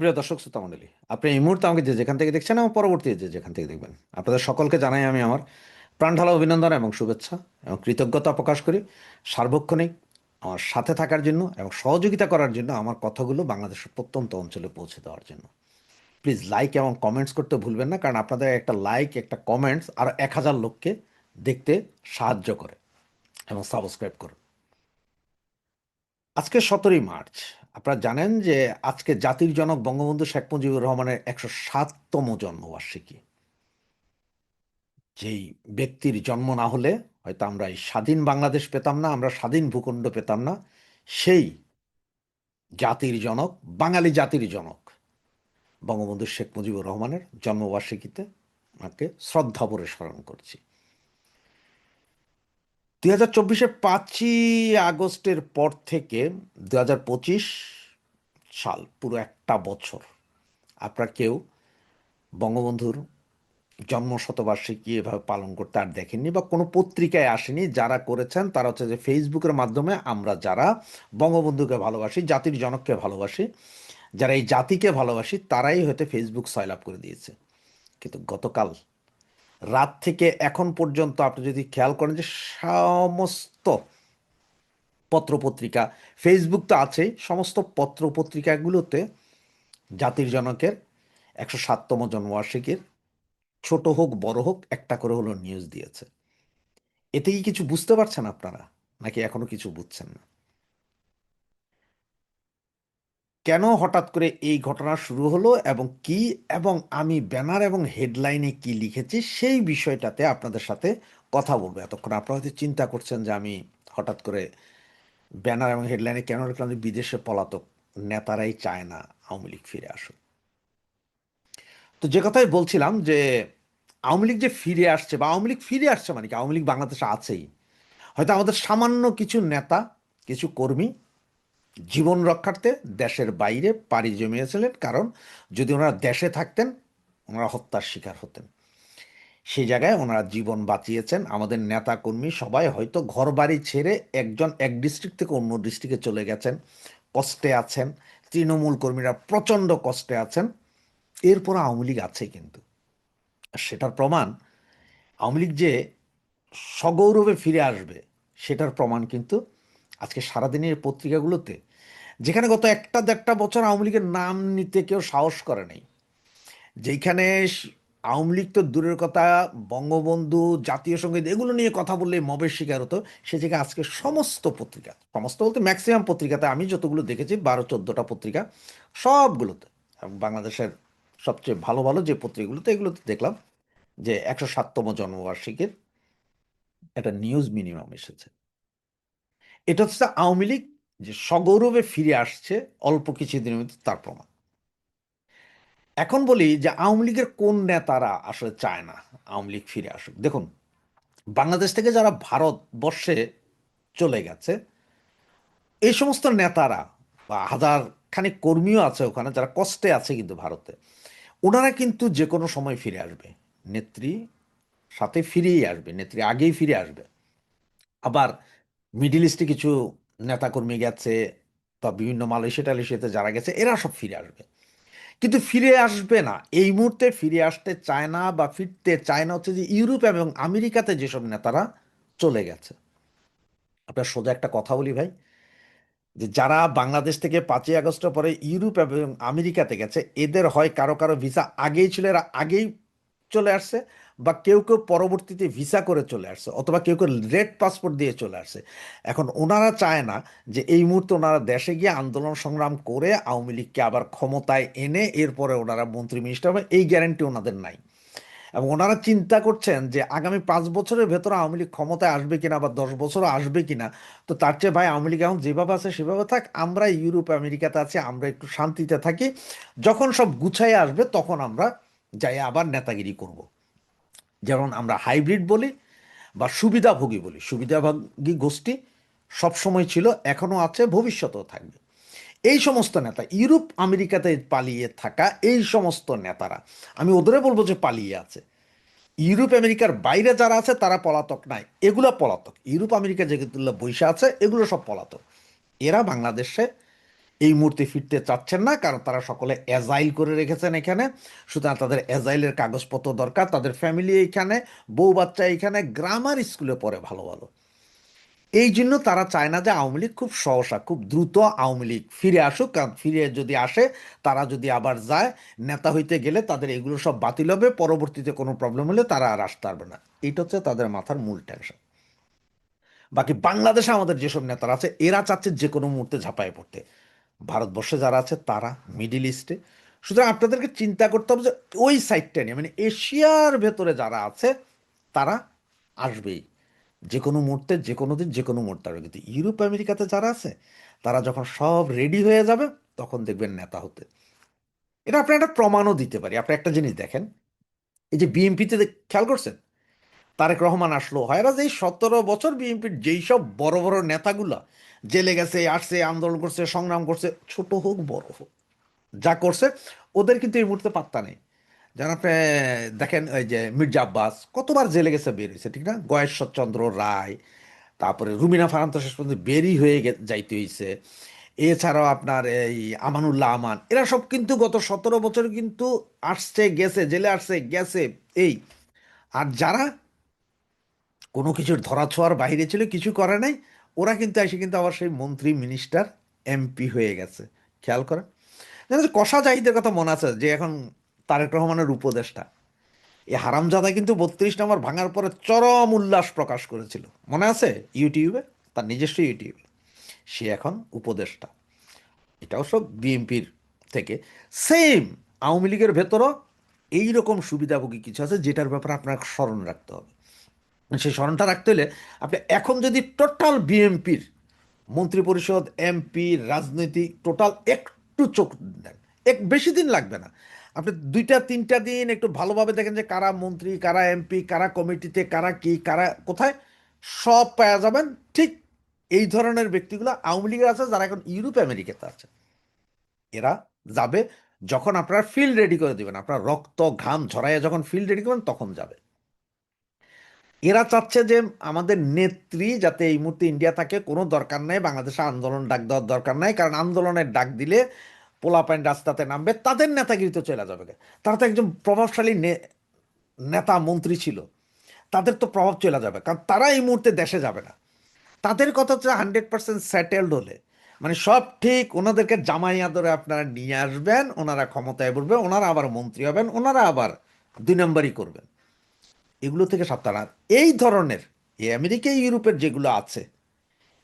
প্রিয় দর্শক শ্রোতা মণ্ডলী, আপনি এই মুহূর্তে আমাকে যে যেখান থেকে দেখছেন এবং পরবর্তী যে যেখান থেকে দেখবেন, আপনাদের সকলকে জানাই আমি আমার প্রাণঢালা অভিনন্দন এবং শুভেচ্ছা এবং কৃতজ্ঞতা প্রকাশ করি সার্বক্ষণিক আমার সাথে থাকার জন্য এবং সহযোগিতা করার জন্য, আমার কথাগুলো বাংলাদেশের প্রত্যন্ত অঞ্চলে পৌঁছে দেওয়ার জন্য। প্লিজ লাইক এবং কমেন্টস করতে ভুলবেন না, কারণ আপনাদের একটা লাইক, একটা কমেন্টস আর 1,000 লোককে দেখতে সাহায্য করে। এবং সাবস্ক্রাইব করুন। আজকে 17ই মার্চ। আপনারা জানেন যে আজকে জাতির জনক বঙ্গবন্ধু শেখ মুজিবুর রহমানের 107তম জন্মবার্ষিকী। যেই ব্যক্তির জন্ম না হলে হয়তো আমরা এই স্বাধীন বাংলাদেশ পেতাম না, আমরা স্বাধীন ভূখণ্ড পেতাম না। সেই জাতির জনক, বাঙালি জাতির জনক বঙ্গবন্ধু শেখ মুজিবুর রহমানের জন্মবার্ষিকীতে ওনাকে শ্রদ্ধা ভরে স্মরণ করছি। 2024-এর 5ই আগস্টের পর থেকে 2025 সাল, পুরো একটা বছর আপনার কেউ বঙ্গবন্ধুর জন্মশতবার্ষিকী এভাবে পালন করতে আর দেখেননি, বা কোনো পত্রিকায় আসেনি। যারা করেছেন তারা হচ্ছে যে ফেসবুকের মাধ্যমে আমরা যারা বঙ্গবন্ধুকে ভালোবাসি, জাতির জনককে ভালোবাসি, যারা এই জাতিকে ভালোবাসি, তারাই হয়তো ফেসবুক সয়লাব করে দিয়েছে। কিন্তু গতকাল রাত থেকে এখন পর্যন্ত আপনি যদি খেয়াল করেন যে সমস্ত পত্রপত্রিকা, ফেসবুক তো আছেই, সমস্ত পত্রপত্রিকাগুলোতে জাতির জনকের 107তম জন্মবার্ষিকীর ছোট হোক বড় হোক একটা করে হলো নিউজ দিয়েছে। এতে কি কিছু বুঝতে পারছেন আপনারা, নাকি এখনো কিছু বুঝছেন না? কেন হঠাৎ করে এই ঘটনা শুরু হলো এবং কি, এবং আমি ব্যানার এবং হেডলাইনে কি লিখেছি সেই বিষয়টাতে আপনাদের সাথে কথা বলবো। এতক্ষণ আপনারা হয়তো চিন্তা করছেন যে আমি হঠাৎ করে ব্যানার এবং হেডলাইনে কেন লিখলাম যে বিদেশে পলাতক নেতারাই চায় না আওয়ামী লীগ ফিরে আসুক। তো যে কথাই বলছিলাম যে আওয়ামী লীগ যে ফিরে আসছে, বা আওয়ামী লীগ ফিরে আসছে মানে কি, আওয়ামী লীগ বাংলাদেশে আছেই। হয়তো আমাদের সামান্য কিছু নেতা, কিছু কর্মী জীবন রক্ষার্থে দেশের বাইরে পাড়ি জমিয়েছিলেন, কারণ যদি ওনারা দেশে থাকতেন ওনারা হত্যার শিকার হতেন। সেই জায়গায় ওনারা জীবন বাঁচিয়েছেন। আমাদের নেতা কর্মী সবাই হয়তো ঘর বাড়ি ছেড়ে একজন এক ডিস্ট্রিক্ট থেকে অন্য ডিস্ট্রিক্টে চলে গেছেন, কষ্টে আছেন। তৃণমূল কর্মীরা প্রচণ্ড কষ্টে আছেন। এরপর আওয়ামী লীগ আছে কিন্তু। আর সেটার প্রমাণ, আওয়ামী লীগ যে সগৌরবে ফিরে আসবে সেটার প্রমাণ কিন্তু আজকে সারাদিনের পত্রিকাগুলোতে, যেখানে গত একটা দেড়টা বছর আওয়ামী লীগের নাম নিতে কেউ সাহস করে নাই, যেখানে আওয়ামী লীগ তো দূরের কথা, বঙ্গবন্ধু, জাতীয় সঙ্গীত এগুলো নিয়ে কথা বললে মবের শিকার হতো, সে জায়গায় আজকে সমস্ত পত্রিকা, সমস্ত বলতে ম্যাক্সিমাম পত্রিকাতে, আমি যতগুলো দেখেছি 12-14টা পত্রিকা, সবগুলোতে এবং বাংলাদেশের সবচেয়ে ভালো ভালো যে পত্রিকাগুলোতে, এগুলোতে দেখলাম যে 107তম জন্মবার্ষিকীর একটা নিউজ মিনিমাম এসেছে। এটা হচ্ছে আওয়ামী লীগ যে সগৌরবে ফিরে আসছে অল্প কিছুদিনের মধ্যে, তার প্রমাণ। এখন বলি যে আওয়ামী লীগের কোন নেতারা আসলে চায় না আওয়ামী লীগ ফিরে আসুক। দেখুন, বাংলাদেশ থেকে যারা ভারতবর্ষে চলে গেছে, এই সমস্ত নেতারা বা হাজার খানিক কর্মীও আছে ওখানে যারা কষ্টে আছে কিন্তু ভারতে, ওনারা কিন্তু যে কোনো সময় ফিরে আসবে। নেত্রী সাথে ফিরেই আসবে, নেত্রী আগেই ফিরে আসবে। আবার মিডিল ইস্টে কিছু নেতাকর্মী গেছে, বা বিভিন্ন মালয়েশিয়া টালয়েশিয়াতে যারা গেছে, এরা সব ফিরে আসবে। কিন্তু ফিরে আসবে না, এই মুহূর্তে ফিরে আসতে চায় না, বা ফিরতে চায় না হচ্ছে যে ইউরোপ এবং আমেরিকাতে যেসব নেতারা চলে গেছে। আপনার সোজা একটা কথা বলি ভাই, যে যারা বাংলাদেশ থেকে 5ই আগস্টের পরে ইউরোপ এবং আমেরিকাতে গেছে, এদের হয় কারো কারো ভিসা আগেই ছিল, এরা আগেই চলে আসছে, বা কেউ কেউ পরবর্তীতে ভিসা করে চলে আসছে, অথবা কেউ কেউ রেড পাসপোর্ট দিয়ে চলে আসছে। এখন ওনারা চায় না যে এই মুহূর্তে ওনারা দেশে গিয়ে আন্দোলন সংগ্রাম করে আওয়ামী লীগকে আবার ক্ষমতায় এনে এরপরে ওনারা মন্ত্রী মিনিস্টার হবে, এই গ্যারান্টি ওনাদের নাই। এবং ওনারা চিন্তা করছেন যে আগামী 5 বছরের ভেতরে আওয়ামী লীগ ক্ষমতায় আসবে কিনা, বা 10 বছরও আসবে কিনা। তো তার চেয়ে ভাই আওয়ামী লীগ এখন যেভাবে আছে সেভাবে থাক, আমরা ইউরোপ আমেরিকাতে আছি, আমরা একটু শান্তিতে থাকি, যখন সব গুছাইয়ে আসবে তখন আমরা যাই আবার নেতাগিরি করব। যেমন আমরা হাইব্রিড বলি বা সুবিধাভোগী বলি, সুবিধাভোগী গোষ্ঠী সবসময় ছিল, এখনও আছে, ভবিষ্যতেও থাকবে। এই সমস্ত নেতা, ইউরোপ আমেরিকাতে পালিয়ে থাকা এই সমস্ত নেতারা, আমি ওদেরও বলবো যে পালিয়ে আছে। ইউরোপ আমেরিকার বাইরে যারা আছে তারা পলাতক নাই, এগুলো পলাতক। ইউরোপ আমেরিকা যেগুলো বৈশা আছে এগুলো সব পলাতক। এরা বাংলাদেশে এই মুহূর্তে ফিরতে চাচ্ছেন না, কারণ তারা সকলে এজাইল করে রেখেছেন এখানে। সুতরাং তাদের এজাইলের কাগজপত্র দরকার, তাদের ফ্যামিলি এইখানে, বউ বাচ্চা এইখানে, গ্রামার স্কুলে পড়ে ভালো ভালো। এই জন্য তারা চায় না যে আওয়ামী লীগ খুব সহসা, খুব দ্রুত আওয়ামী লীগ ফিরে আসুক, কারণ ফিরে যদি আসে, তারা যদি আবার যায় নেতা হইতে গেলে তাদের এগুলো সব বাতিল হবে, পরবর্তীতে কোনো প্রবলেম হলে তারা আর আসতে পারবে না। এইটা হচ্ছে তাদের মাথার মূল টেনশন। বাকি বাংলাদেশে আমাদের যেসব নেতারা আছে এরা চাচ্ছে যে কোনো মুহূর্তে ঝাঁপায় পড়তে। ভারতবর্ষে যারা আছে তারা, মিডিল ইস্টে। সুতরাং আপনাদেরকে চিন্তা করতে হবে যে ওই সাইডটা নিয়ে, মানে এশিয়ার ভেতরে যারা আছে তারা আসবেই যে কোনো মুহূর্তে, যে কোনো দিন, যে কোনো মুহূর্তে আসবে। কিন্তু ইউরোপ আমেরিকাতে যারা আছে তারা যখন সব রেডি হয়ে যাবে তখন দেখবেন নেতা হতে। এটা আপনি একটা প্রমাণও দিতে পারি। আপনি একটা জিনিস দেখেন, এই যে বিএনপিতে খেয়াল করছেন, তারেক রহমান আসলো, হয় না যে এই 17 বছর বিএনপির যেই সব বড় বড় নেতাগুলা জেলে গেছে, আসছে, আন্দোলন করছে, সংগ্রাম করছে, ছোট হোক বড় হোক, যা করছে, ওদের কিন্তু এই মুহূর্তে পাত্তা নেই। যেন আপনি দেখেন ওই যে মির্জা আব্বাস কতবার জেলে গেছে, বের হয়েছে, ঠিক না? গয়েশ্বরচন্দ্র রায়, তারপরে রুমিনা ফারান তো শেষ পর্যন্ত বেরই হয়ে যাইতে হয়েছে। এছাড়াও আপনার এই আমানুল্লাহ আমান, এরা সব কিন্তু গত 17 বছর কিন্তু আসছে গেছে, জেলে আসছে গেছে। এই আর যারা কোনো কিছুর ধরাছোঁয়ার বাইরে ছিল, কিছু করে নাই, ওরা কিন্তু এসে কিন্তু আবার সেই মন্ত্রী, মিনিস্টার, এমপি হয়ে গেছে। খেয়াল করেন। জানেন যে কষা জাহিদের কথা মনে আছে, যে এখন তারেক রহমানের উপদেষ্টা, এই হারামজাদা কিন্তু 32 নম্বর ভাঙার পরে চরম উল্লাস প্রকাশ করেছিল, মনে আছে? ইউটিউবে, তার নিজস্ব ইউটিউবে। সে এখন উপদেষ্টা, এটাও সব বিএনপির থেকে। সেম আওয়ামী লীগের ভেতরও এইরকম সুবিধাভোগী কিছু আছে যেটার ব্যাপারে আপনার স্মরণ রাখতে হবে। সেই স্মরণটা রাখতে হলে আপনি এখন যদি টোটাল বিএনপির মন্ত্রিপরিষদ, এমপি, রাজনীতি টোটাল একটু চোখ দেন, এক বেশি দিন লাগবে না, আপনি 2-3টা দিন একটু ভালোভাবে দেখেন যে কারা মন্ত্রী, কারা এমপি, কারা কমিটিতে, কারা কি, কারা কোথায়, সব পাওয়া যাবেন। ঠিক এই ধরনের ব্যক্তিগুলো আওয়ামী লীগের আছে যারা এখন ইউরোপ আমেরিকাতে আছে। এরা যাবে যখন আপনারা ফিল্ড রেডি করে দিবেন, আপনার রক্ত ঘাম ঝরাইয়া যখন ফিল্ড রেডি করবেন তখন যাবে। এরা চাচ্ছে যে আমাদের নেত্রী যাতে এই মুহূর্তে ইন্ডিয়া থাকে, কোনো দরকার নাই বাংলাদেশে আন্দোলন ডাক দেওয়ার দরকার নাই, কারণ আন্দোলনের ডাক দিলে পোলাপাইন রাস্তাতে নামবে, তাদের নেতাগিরি তো চলে যাবে। তারা তো একজন প্রভাবশালী নেতা মন্ত্রী ছিল, তাদের তো প্রভাব চলে যাবে, কারণ তারা এই মুহূর্তে দেশে যাবে না। তাদের কথা হচ্ছে 100% সেটেলড হলে, মানে সব ঠিক, ওনাদেরকে জামাই আদরে আপনারা নিয়ে আসবেন, ওনারা ক্ষমতায় বসবে, ওনারা আবার মন্ত্রী হবেন, ওনারা আবার 2 নম্বরই করবেন। এগুলো থেকে সাবধান। আর এই ধরনের এই আমেরিকা ইউরোপের যেগুলো আছে,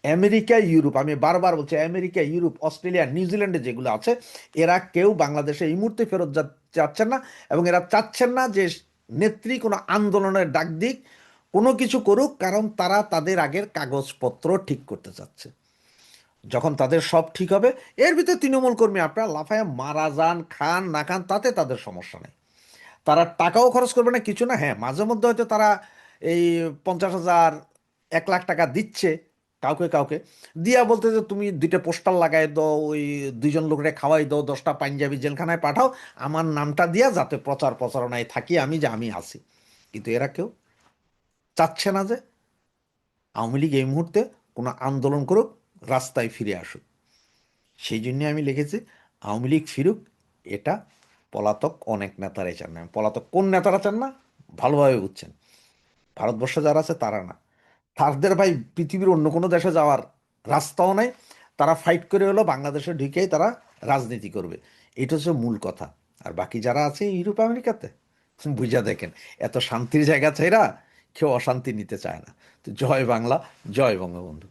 আমেরিকা ইউরোপ, আমি বারবার বলছি, আমেরিকা ইউরোপ অস্ট্রেলিয়া নিউজিল্যান্ডে যেগুলো আছে, এরা কেউ বাংলাদেশে এই মুহূর্তে ফেরত যাচ্ছেন না। এবং এরা চাচ্ছেন না যে নেত্রী কোনো আন্দোলনের ডাক দিক, কোনো কিছু করুক, কারণ তারা তাদের আগের কাগজপত্র ঠিক করতে চাচ্ছে। যখন তাদের সব ঠিক হবে, এর ভিতরে তৃণমূল কর্মী আপনারা লাফায় মারা যান, খান না খান, তাতে তাদের সমস্যা নেই। তারা টাকাও খরচ করবে না, কিছু না। হ্যাঁ, মাঝে মধ্যে হয়তো তারা এই 50,000, 1 লাখ টাকা দিচ্ছে কাউকে কাউকে, দিয়া বলতে যে তুমি 2টা পোস্টার লাগাই দাও, ওই 2জন লোকরে খাওয়াই দাও, 10টা পাঞ্জাবি জেলখানায় পাঠাও, আমার নামটা দিয়া, যাতে প্রচার প্রচারণায় থাকি আমি, যে আমি আছি। কিন্তু এরা কেউ চাচ্ছে না যে আওয়ামী লীগ এই মুহূর্তে কোনো আন্দোলন করুক, রাস্তায় ফিরে আসুক। সেই জন্যে আমি লিখেছি আওয়ামী লীগ ফিরুক। এটা পলাতক অনেক নেতারাই চান না। পলাতক কোন নেতারা চান না ভালোভাবে বুঝছেন, ভারতবর্ষে যারা আছে তারা না, তাদের ভাই পৃথিবীর অন্য কোনো দেশে যাওয়ার রাস্তাও নাই। তারা ফাইট করে হলো বাংলাদেশে ঢুকেই তারা রাজনীতি করবে। এটা হচ্ছে মূল কথা। আর বাকি যারা আছে ইউরোপ আমেরিকাতে, বুঝা দেখেন, এত শান্তির জায়গা ছাইরা কেউ অশান্তি নিতে চায় না। তো জয় বাংলা, জয় বঙ্গবন্ধু।